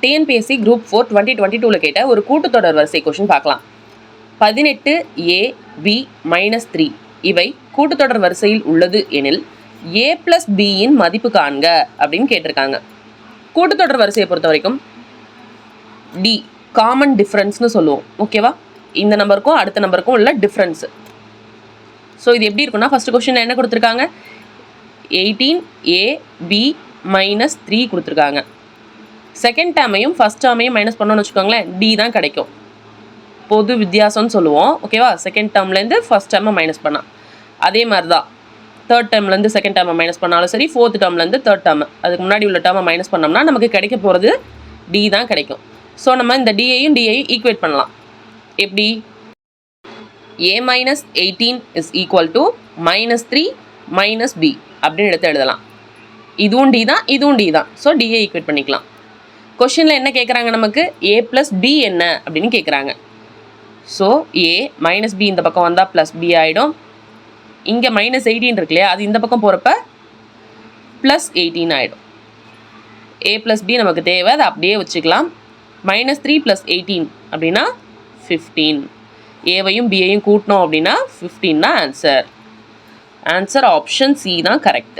TNPSC group 4 2022 கேட்ட ஒரு கூட்டுத்தொடர் வரிசை கொஷின் பார்க்கலாம். 18ab-3 இவை கூட்டுத்தொடர் வரிசையில் உள்ளது எனில் a+b-யின் மதிப்பு காண்க அப்படின்னு கேட்டிருக்காங்க. கூட்டுத்தொடர் வரிசையை பொறுத்த வரைக்கும் டி காமன் டிஃப்ரென்ஸ்னு சொல்லுவோம். ஓகேவா? இந்த நம்பருக்கும் அடுத்த நம்பருக்கும் உள்ள டிஃப்ரென்ஸு. ஸோ இது எப்படி இருக்குன்னா, ஃபஸ்ட்டு கொஸ்டின் என்ன கொடுத்துருக்காங்க, 18ab-3 கொடுத்துருக்காங்க. செகண்ட் டேர்மையும் ஃபஸ்ட் டேர்மையும் மைனஸ் பண்ணோன்னு வச்சுக்கோங்களேன், டி தான் கிடைக்கும். பொது வித்தியாசம்னு சொல்லுவோம். ஓகேவா? செகண்ட் டேர்ம்லேருந்து ஃபஸ்ட் டேர்மை மைனஸ் பண்ணால் அதே மாதிரி தான் தேர்ட் டேர்ம்லேருந்து செகண்ட் டேர்மை மைனஸ் பண்ணாலும் சரி, ஃபோர்த் டேர்ம்லேருந்து தேர்ட் டேர்ம் அதுக்கு முன்னாடி உள்ள டேர்மை மைனஸ் பண்ணோம்னா நமக்கு கிடைக்க போகிறது டி தான் கிடைக்கும். ஸோ நம்ம இந்த டியையும் ஈக்குவேட் பண்ணலாம். எப்படி? a-18 is equal to -3 - b அப்படின்னு எடுத்து எழுதலாம். இதுவும் டி தான், இதுவும் டி தான். ஸோ டியை ஈக்குவேட் பண்ணிக்கலாம். கொஷினில் என்ன கேட்குறாங்க, நமக்கு a+b என்ன அப்படின்னு கேட்குறாங்க. ஸோ a -b இந்த பக்கம் வந்தால் +b ஆகிடும். இங்கே -18 இருக்கு இல்லையா, அது இந்த பக்கம் போகிறப்ப +18 ஆகிடும். a+b நமக்கு தேவை, அதை அப்படியே வச்சுக்கலாம். -3 + 18 அப்படின்னா 15. ஏவையும் பியையும் கூட்டினோம் அப்படின்னா 15 தான் ஆன்சர். ஆன்சர் ஆப்ஷன் சி தான் கரெக்ட்.